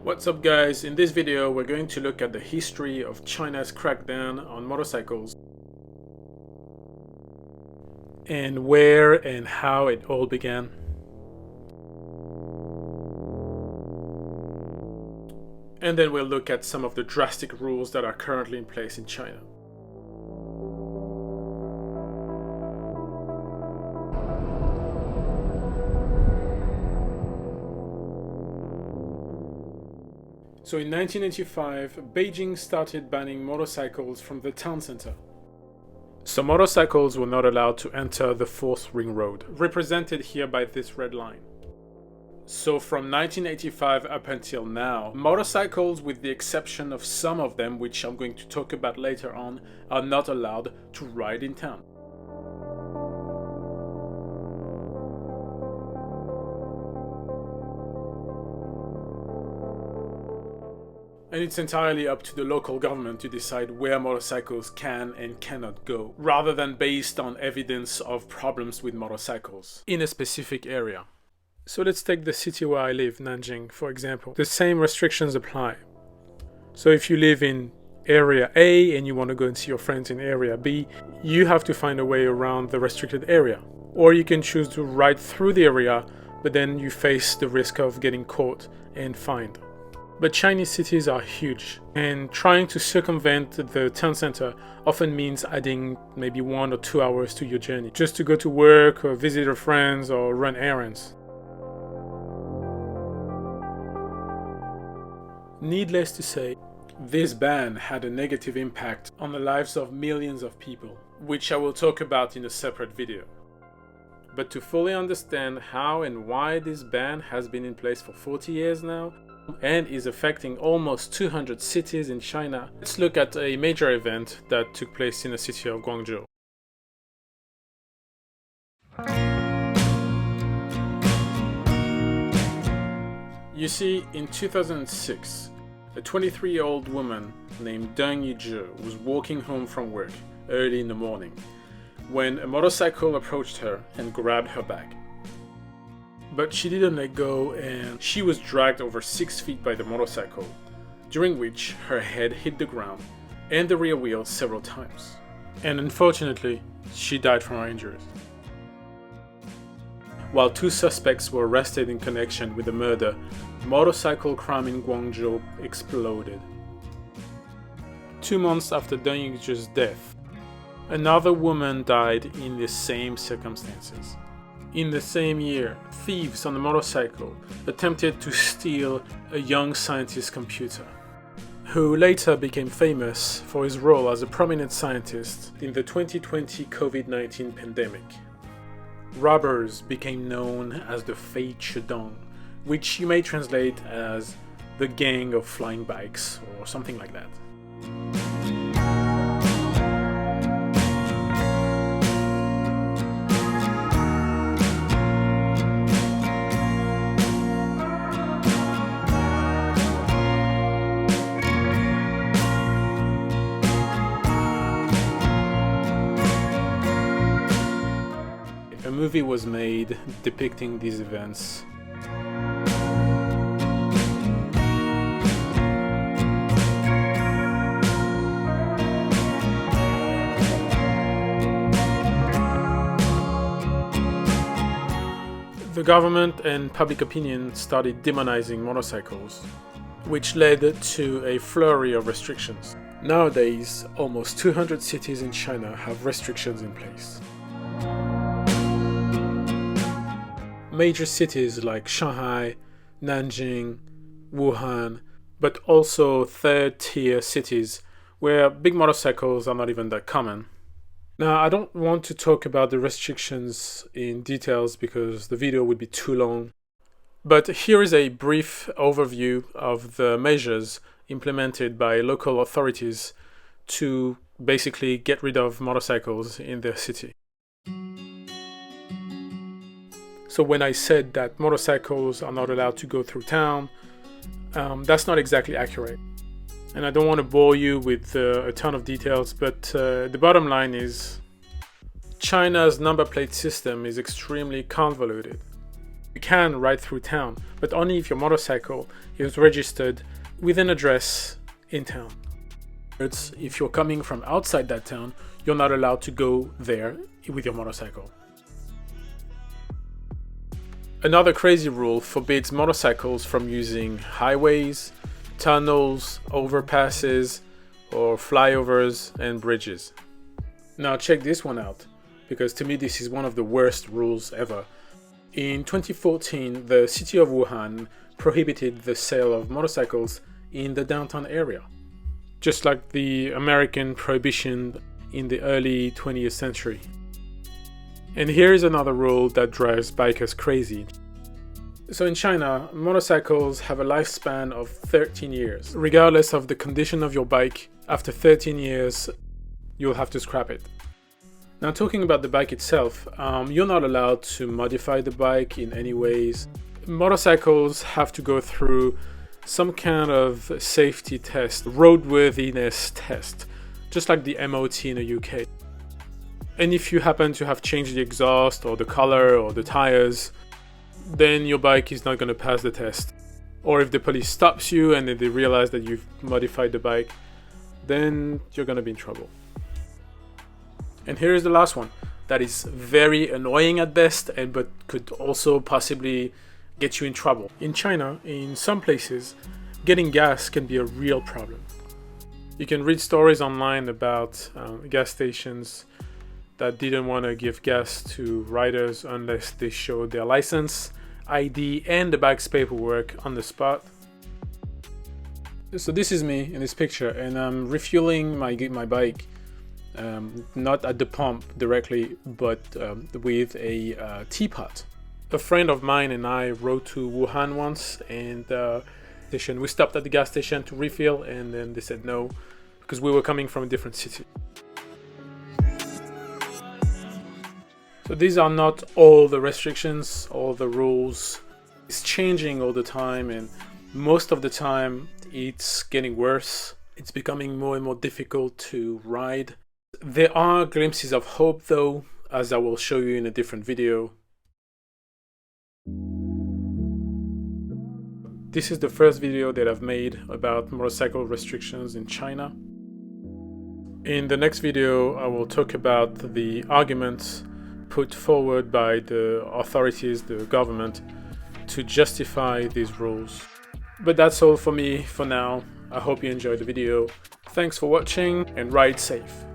What's up guys, in this video we're going to look at the history of China's crackdown on motorcycles and where and how it all began. And then we'll look at some of the drastic rules that are currently in place in China. So in 1985, Beijing started banning motorcycles from the town center. So motorcycles were not allowed to enter the 4th Ring Road, represented here by this red line. So from 1985 up until now, motorcycles, with the exception of some of them, which I'm going to talk about later on, are not allowed to ride in town. And it's entirely up to the local government to decide where motorcycles can and cannot go, rather than based on evidence of problems with motorcycles in a specific area. So let's take the city where I live, Nanjing, for example. The same restrictions apply. So if you live in area A and you want to go and see your friends in area B, you have to find a way around the restricted area. Or you can choose to ride through the area, but then you face the risk of getting caught and fined. But Chinese cities are huge, and trying to circumvent the town center often means adding maybe 1 or 2 hours to your journey, just to go to work or visit your friends or run errands. Needless to say, this ban had a negative impact on the lives of millions of people, which I will talk about in a separate video. But to fully understand how and why this ban has been in place for 40 years now, and is affecting almost 200 cities in China, let's look at a major event that took place in the city of Guangzhou. You see, in 2006, a 23-year-old woman named Deng Yizhi was walking home from work early in the morning when a motorcycle approached her and grabbed her bag. But she didn't let go, and she was dragged over 6 feet by the motorcycle, during which her head hit the ground and the rear wheel several times. And unfortunately, she died from her injuries. While 2 suspects were arrested in connection with the murder, motorcycle crime in Guangzhou exploded. 2 months after Deng Yizhi's death, another woman died in the same circumstances. In the same year, thieves on a motorcycle attempted to steal a young scientist's computer, who later became famous for his role as a prominent scientist in the 2020 COVID-19 pandemic. Robbers became known as the Fei Chidong, which you may translate as the gang of flying bikes or something like that. A movie was made depicting these events. The government and public opinion started demonizing motorcycles, which led to a flurry of restrictions. Nowadays, almost 200 cities in China have restrictions in place. Major cities like Shanghai, Nanjing, Wuhan, but also third-tier cities where big motorcycles are not even that common. Now, I don't want to talk about the restrictions in details because the video would be too long, but here is a brief overview of the measures implemented by local authorities to basically get rid of motorcycles in their city. So when I said that motorcycles are not allowed to go through town, that's not exactly accurate. And I don't want to bore you with a ton of details, but the bottom line is China's number plate system is extremely convoluted. You can ride through town, but only if your motorcycle is registered with an address in town. If you're coming from outside that town, you're not allowed to go there with your motorcycle. Another crazy rule forbids motorcycles from using highways, tunnels, overpasses, or flyovers and bridges. Now check this one out, because to me this is one of the worst rules ever. In 2014, the city of Wuhan prohibited the sale of motorcycles in the downtown area, just like the American Prohibition in the early 20th century. And here is another rule that drives bikers crazy. So in China, motorcycles have a lifespan of 13 years. Regardless of the condition of your bike, after 13 years, you'll have to scrap it. Now talking about the bike itself, you're not allowed to modify the bike in any ways. Motorcycles have to go through some kind of safety test, roadworthiness test, just like the MOT in the UK. And if you happen to have changed the exhaust or the color or the tires, then your bike is not going to pass the test. Or if the police stops you and then they realize that you've modified the bike, then you're going to be in trouble. And here is the last one that is very annoying at best, but could also possibly get you in trouble. In China, in some places, getting gas can be a real problem. You can read stories online about gas stations that didn't want to give gas to riders unless they showed their license, ID, and the bike's paperwork on the spot. So this is me in this picture, and I'm refueling my bike. Not at the pump directly, but with a teapot. A friend of mine and I rode to Wuhan once, and we stopped at the gas station to refill, and then they said no, because we were coming from a different city. So these are not all the restrictions, all the rules. It's changing all the time, and most of the time it's getting worse. It's becoming more and more difficult to ride. There are glimpses of hope though, as I will show you in a different video. This is the first video that I've made about motorcycle restrictions in China. In the next video, I will talk about the arguments put forward by the authorities, the government, to justify these rules. But that's all for me for now. I hope you enjoyed the video. Thanks for watching and ride safe.